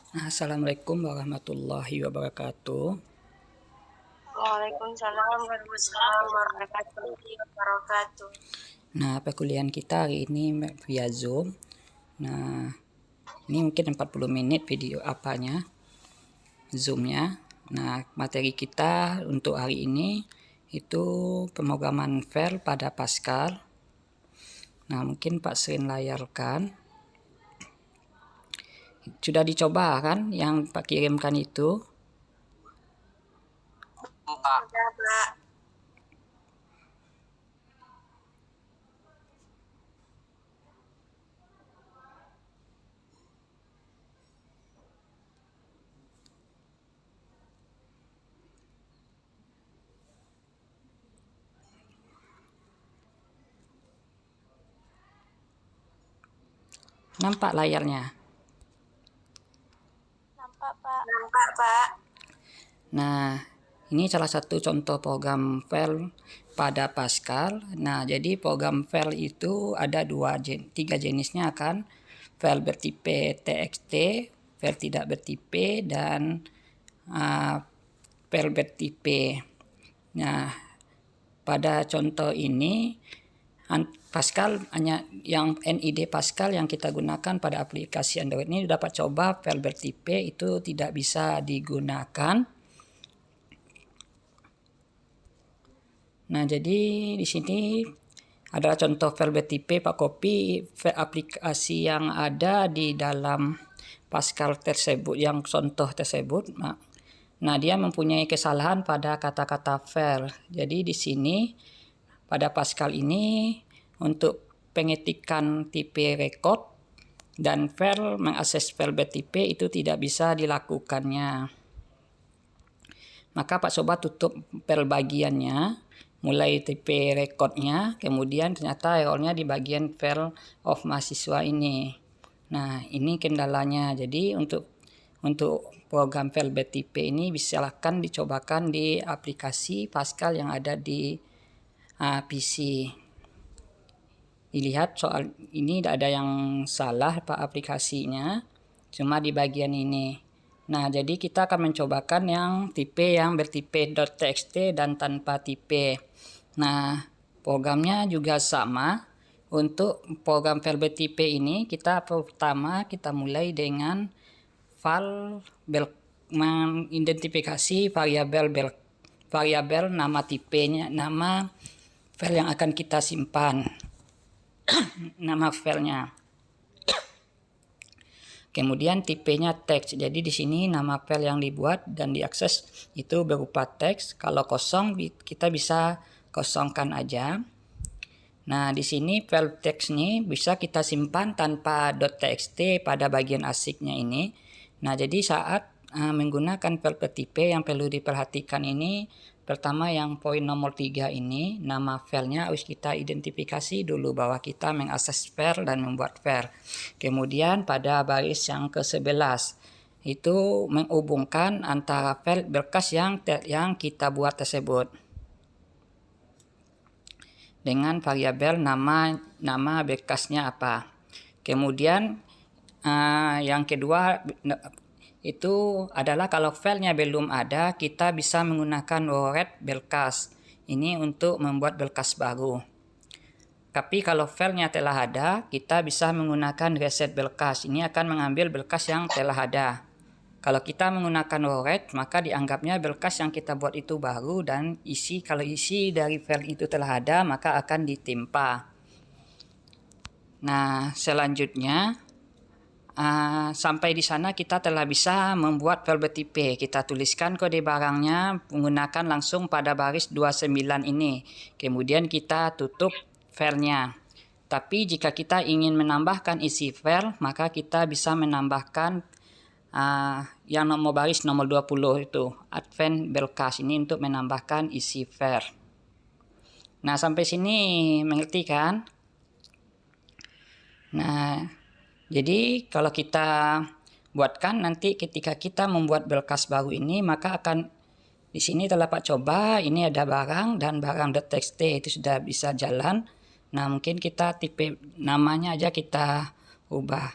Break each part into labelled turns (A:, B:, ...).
A: Assalamualaikum warahmatullahi wabarakatuh.
B: Waalaikumsalam warahmatullahi wabarakatuh.
A: Nah, perkuliahan kita hari ini via Zoom. Nah, ini mungkin 40 menit video apanya, Zoom-nya. Nah, materi kita untuk hari ini itu pemrograman file pada Pascal. Nah, mungkin Pak Srin layarkan. Sudah dicoba kan yang Pak kirimkan itu?
B: Sudah, Pak.
A: Nampak layarnya?
B: Nampak, Pak.
A: Nah, ini salah satu contoh program file pada Pascal. Nah, jadi program file itu ada tiga jenisnya kan. File bertipe TXT, file tidak bertipe, dan file bertipe. Nah, pada contoh ini Pascal hanya yang NID Pascal yang kita gunakan pada aplikasi Android ini dapat coba file bertipe itu tidak bisa digunakan. Nah, jadi di sini adalah contoh file BTP Pak Kopi aplikasi yang ada di dalam Pascal tersebut, yang contoh tersebut. Nah, dia mempunyai kesalahan pada kata-kata file. Jadi di sini pada Pascal ini untuk pengetikan tipe record dan file mengakses file BTP itu tidak bisa dilakukannya. Maka Pak coba tutup file bagiannya, mulai tipe recordnya, kemudian ternyata errornya di bagian file of mahasiswa ini. Nah, ini kendalanya. Jadi untuk program file BTP ini silakan dicobakan di aplikasi Pascal yang ada di PC. Dilihat soal ini tidak ada yang salah Pak aplikasinya, cuma di bagian ini. Nah, jadi kita akan mencobakan yang tipe yang bertipe .txt dan tanpa tipe. Nah, programnya juga sama. Untuk program file bertipe ini, pertama kita mulai dengan file mengidentifikasi variabel nama tipenya, nama file yang akan kita simpan. Nama filenya. Kemudian tipenya teks. Jadi di sini nama file yang dibuat dan diakses itu berupa teks. Kalau kosong kita bisa kosongkan aja. Nah, di sini file teks ini bisa kita simpan tanpa .txt pada bagian asiknya ini. Nah, jadi saat menggunakan file bertipe yang perlu diperhatikan ini, pertama yang poin nomor 3 ini, nama filenya harus kita identifikasi dulu bahwa kita mengakses file dan membuat file. Kemudian pada baris yang ke-11 itu menghubungkan antara file berkas yang kita buat tersebut dengan variabel nama berkasnya apa. Kemudian yang kedua itu adalah kalau filenya belum ada, kita bisa menggunakan read berkas. Ini untuk membuat berkas baru. Tapi kalau filenya telah ada, kita bisa menggunakan reset berkas. Ini akan mengambil berkas yang telah ada. Kalau kita menggunakan read, maka dianggapnya berkas yang kita buat itu baru dan kalau isi dari file itu telah ada, maka akan ditimpa. Nah, selanjutnya sampai di sana kita telah bisa membuat file bertipe. Kita tuliskan kode barangnya menggunakan langsung pada baris 29 ini. Kemudian kita tutup filenya. Tapi jika kita ingin menambahkan isi file, maka kita bisa menambahkan yang nomor baris nomor 20 itu, advent berkas ini untuk menambahkan isi file. Nah, sampai sini mengerti kan? Nah, jadi kalau kita buatkan nanti ketika kita membuat berkas baru ini, maka akan di sini telah Pak coba, ini ada barang dan barang.txt itu sudah bisa jalan. Nah, mungkin kita tipe namanya aja kita ubah.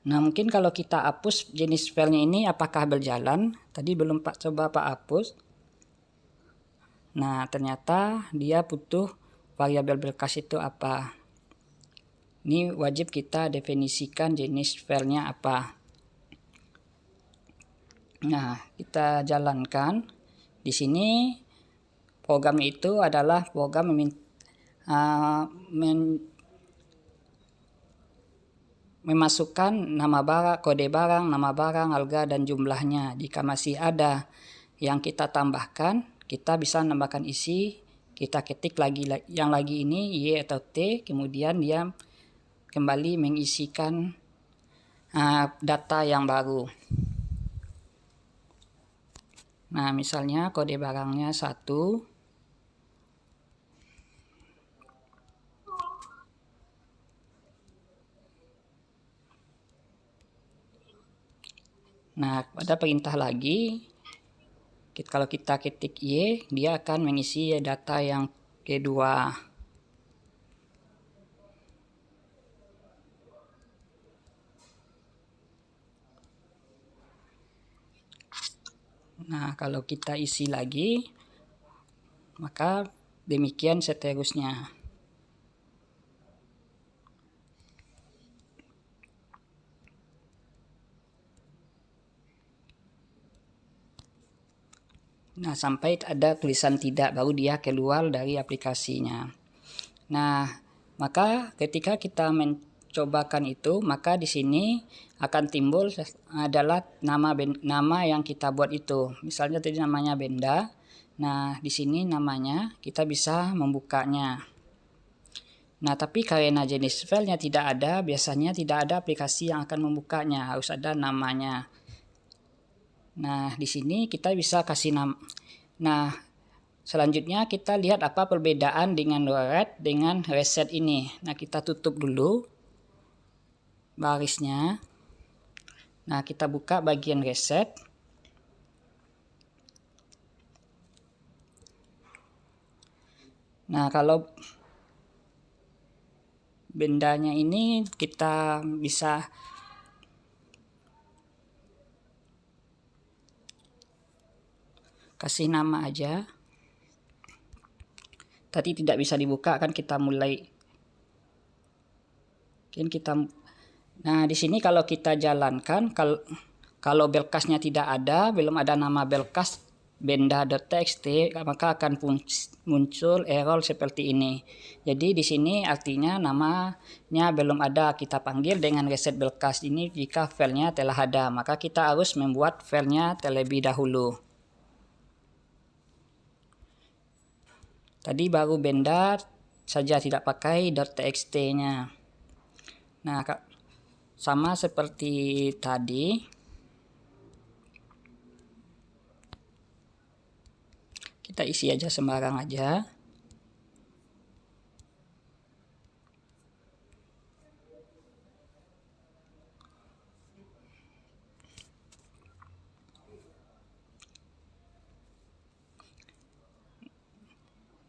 A: Nah, mungkin kalau kita hapus jenis filenya ini apakah berjalan? Tadi belum coba Pak hapus. Nah, ternyata dia butuh variabel berkas itu apa. Ini wajib kita definisikan jenis filenya apa. Nah, kita jalankan. Di sini program itu adalah program memasukkan nama barang, kode barang, nama barang, harga, dan jumlahnya. Jika masih ada yang kita tambahkan, kita bisa menambahkan isi. Kita ketik lagi yang lagi ini Y atau T, kemudian dia kembali mengisikan data yang baru. Nah, misalnya kode barangnya 1. Nah, pada perintah lagi, kalau kita ketik Y, dia akan mengisi data yang kedua. Nah, kalau kita isi lagi, maka demikian seterusnya. Nah, sampai ada tulisan tidak, baru dia keluar dari aplikasinya. Nah, maka ketika kita mencobakan itu, maka di sini akan timbul adalah nama yang kita buat itu. Misalnya tadi namanya Benda. Nah, di sini namanya kita bisa membukanya. Nah, tapi karena jenis filenya tidak ada, biasanya tidak ada aplikasi yang akan membukanya, harus ada namanya. Nah, di sini kita bisa kasih nama. Nah, selanjutnya kita lihat apa perbedaan dengan read dengan reset ini. Nah, kita tutup dulu barisnya. Nah, kita buka bagian reset. Nah, kalau bendanya ini kita bisa kasih nama aja. Tadi tidak bisa dibuka kan, kita mulai. Nah, di sini kalau kita jalankan, kalau belkasnya tidak ada, belum ada nama belkas benda.txt, maka akan muncul error seperti ini. Jadi di sini artinya namanya belum ada. Kita panggil dengan reset belkas ini jika filenya telah ada, maka kita harus membuat filenya terlebih dahulu. Tadi baru benda saja, tidak pakai .txt-nya. Nah, sama seperti tadi, kita isi aja sembarang aja.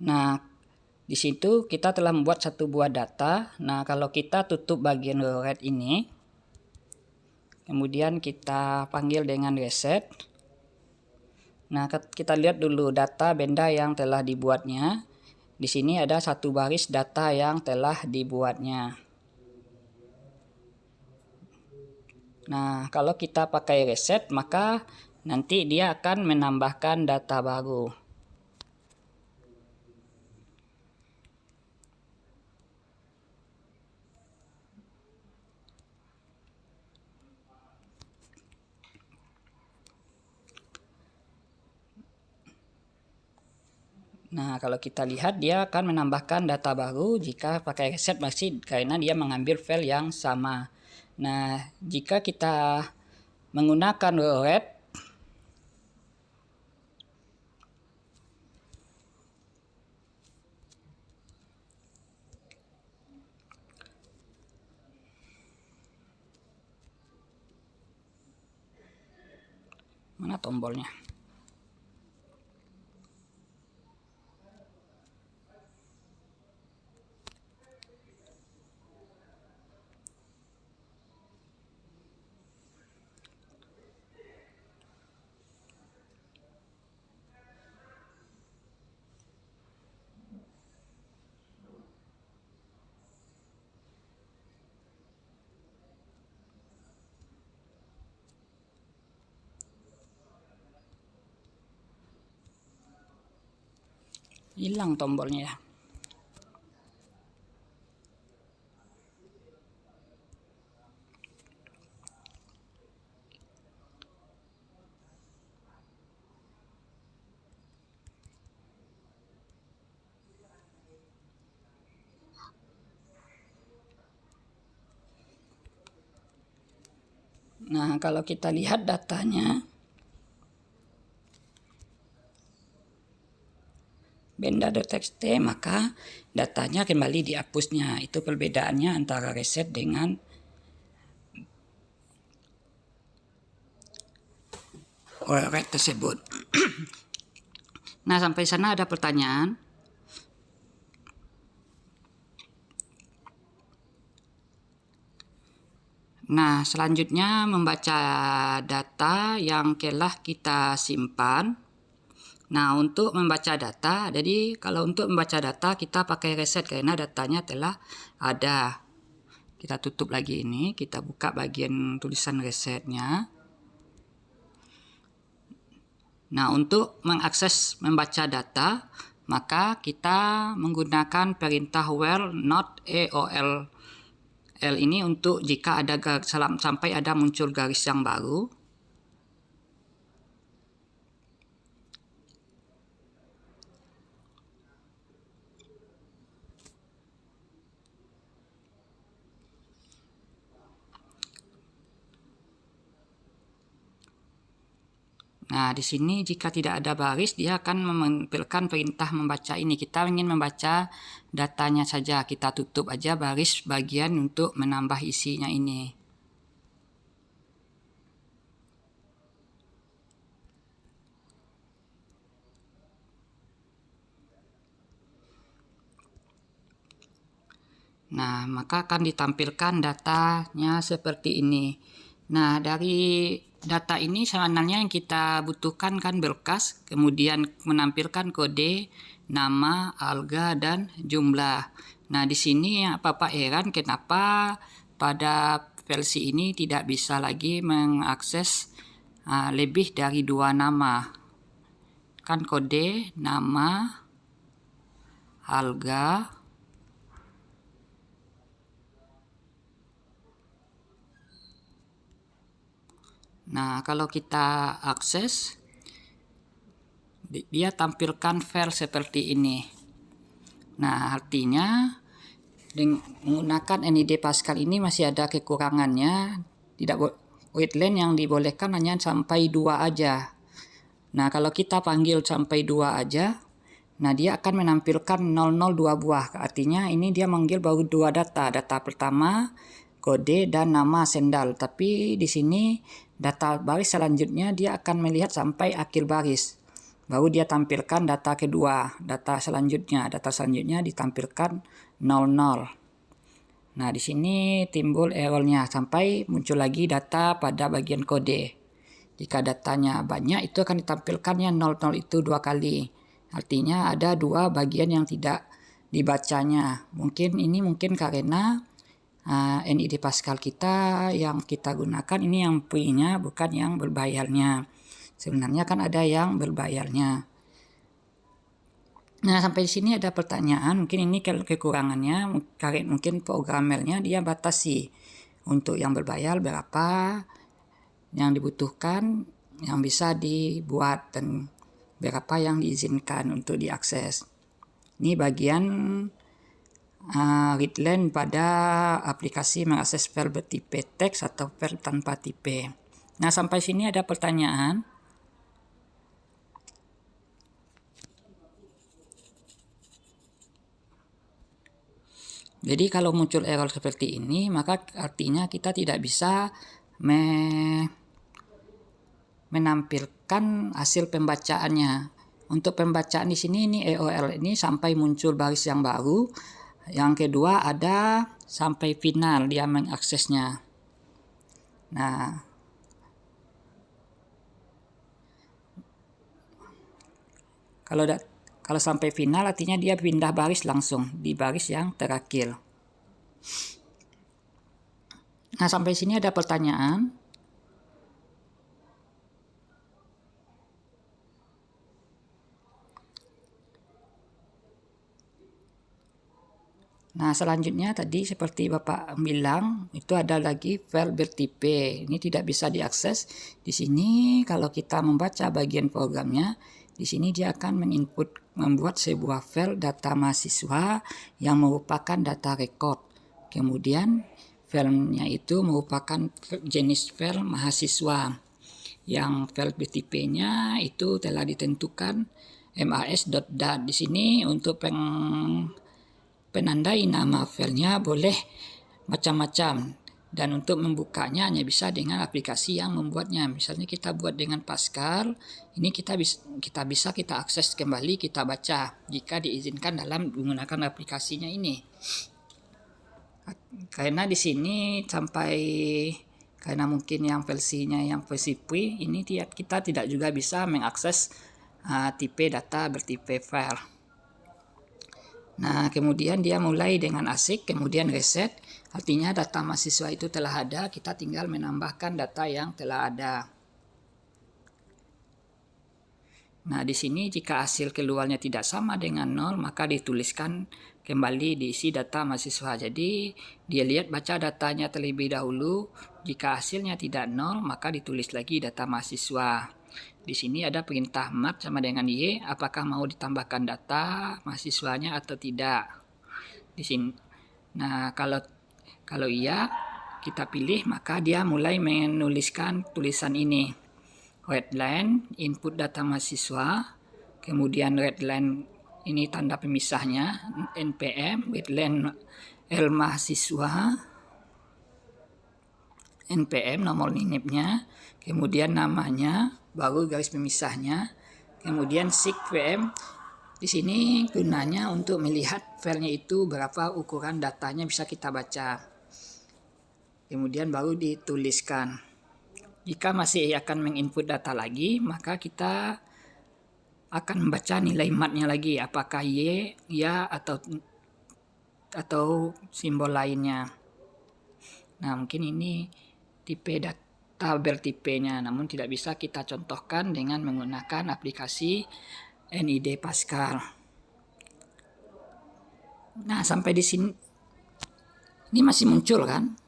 A: Nah, di situ kita telah membuat satu buah data. Nah, kalau kita tutup bagian read ini, kemudian kita panggil dengan reset. Nah, kita lihat dulu data benda yang telah dibuatnya. Di sini ada satu baris data yang telah dibuatnya. Nah, kalau kita pakai reset, maka nanti dia akan menambahkan data baru. Nah, kalau kita lihat dia akan menambahkan data baru jika pakai reset masih, karena dia mengambil file yang sama. Nah, jika kita menggunakan read, mana tombolnya? Hilang tombolnya ya. Nah, kalau kita lihat datanya, benda.txt, maka datanya kembali dihapusnya. Itu perbedaannya antara reset dengan overwrite tersebut. Nah, sampai sana ada pertanyaan? Nah, selanjutnya membaca data yang telah kita simpan. Nah, untuk membaca data, jadi kalau untuk membaca data kita pakai reset karena datanya telah ada. Kita tutup lagi ini, kita buka bagian tulisan resetnya. Nah, untuk mengakses membaca data, maka kita menggunakan perintah where not AOL ini untuk jika ada sampai ada muncul garis yang baru. Nah, di sini jika tidak ada baris, dia akan menampilkan perintah membaca ini. Kita ingin membaca datanya saja, kita tutup aja baris bagian untuk menambah isinya ini. Nah, maka akan ditampilkan datanya seperti ini. Nah, dari data ini sebenarnya yang kita butuhkan kan berkas, kemudian menampilkan kode, nama, alga, dan jumlah. Nah, di sini Bapak heran kenapa pada versi ini tidak bisa lagi mengakses lebih dari 2 nama. Kan kode, nama, alga, nah, kalau kita akses, dia tampilkan file seperti ini. Nah, artinya menggunakan NID Pascal ini masih ada kekurangannya. Tidak wetland yang dibolehkan hanya sampai 2 aja. Nah, kalau kita panggil sampai 2 aja, nah dia akan menampilkan 002 buah. Artinya ini dia manggil baru 2 data. Data pertama, kode, dan nama sendal. Tapi di sini data baris selanjutnya dia akan melihat sampai akhir baris. Baru dia tampilkan data kedua, data selanjutnya ditampilkan 00. Nah, di sini timbul errornya sampai muncul lagi data pada bagian kode. Jika datanya banyak, itu akan ditampilkannya 00 itu 2 kali. Artinya ada 2 bagian yang tidak dibacanya. Mungkin karena NID Pascal kita yang kita gunakan ini yang free-nya, bukan yang berbayarnya. Sebenarnya kan ada yang berbayarnya. Nah, sampai di sini ada pertanyaan, mungkin ini kekurangannya, mungkin programmernya dia batasi untuk yang berbayar berapa yang dibutuhkan, yang bisa dibuat, dan berapa yang diizinkan untuk diakses. Ini bagian readline pada aplikasi mengakses file bertipe teks atau file tanpa tipe. Nah, sampai sini ada pertanyaan. Jadi kalau muncul error seperti ini, maka artinya kita tidak bisa menampilkan hasil pembacaannya. Untuk pembacaan di sini ini AOL ini sampai muncul baris yang baru. Yang kedua ada sampai final dia mengaksesnya. Nah, kalau sampai final artinya dia pindah baris langsung di baris yang terakhir. Nah, sampai sini ada pertanyaan. Nah, selanjutnya tadi seperti Bapak bilang, itu ada lagi file bertipe. Ini tidak bisa diakses. Di sini kalau kita membaca bagian programnya, di sini dia akan membuat sebuah file data mahasiswa yang merupakan data record. Kemudian filenya itu merupakan jenis file mahasiswa. Yang file bertipe-nya itu telah ditentukan mas.dat. Di sini untuk penandai nama filenya boleh macam-macam, dan untuk membukanya hanya bisa dengan aplikasi yang membuatnya. Misalnya kita buat dengan Pascal, ini kita bisa akses kembali, kita baca jika diizinkan dalam menggunakan aplikasinya ini. Karena di sini karena mungkin yang versinya yang versi free, ini kita tidak juga bisa mengakses tipe data bertipe file. Nah, kemudian dia mulai dengan asik, kemudian reset, artinya data mahasiswa itu telah ada, kita tinggal menambahkan data yang telah ada. Nah, di sini jika hasil keluarnya tidak sama dengan 0, maka dituliskan kembali diisi data mahasiswa. Jadi, dia baca datanya terlebih dahulu, jika hasilnya tidak 0, maka ditulis lagi data mahasiswa. Di sini ada perintah mat sama dengan Y, apakah mau ditambahkan data mahasiswanya atau tidak. Di sini. Nah, kalau iya, kita pilih, maka dia mulai menuliskan tulisan ini. Redline, input data mahasiswa, kemudian redline ini tanda pemisahnya, npm, redline L mahasiswa, npm nomor ninipnya, kemudian namanya, baru garis pemisahnya, kemudian sig vm. Di sini gunanya untuk melihat filenya itu berapa ukuran datanya bisa kita baca. Kemudian baru dituliskan. Jika masih akan menginput data lagi, maka kita akan membaca nilai matnya lagi, apakah Y, ya atau simbol lainnya. Nah, mungkin ini tipe data bertipenya, namun tidak bisa kita contohkan dengan menggunakan aplikasi NID Pascal. Nah, sampai di sini ini masih muncul kan?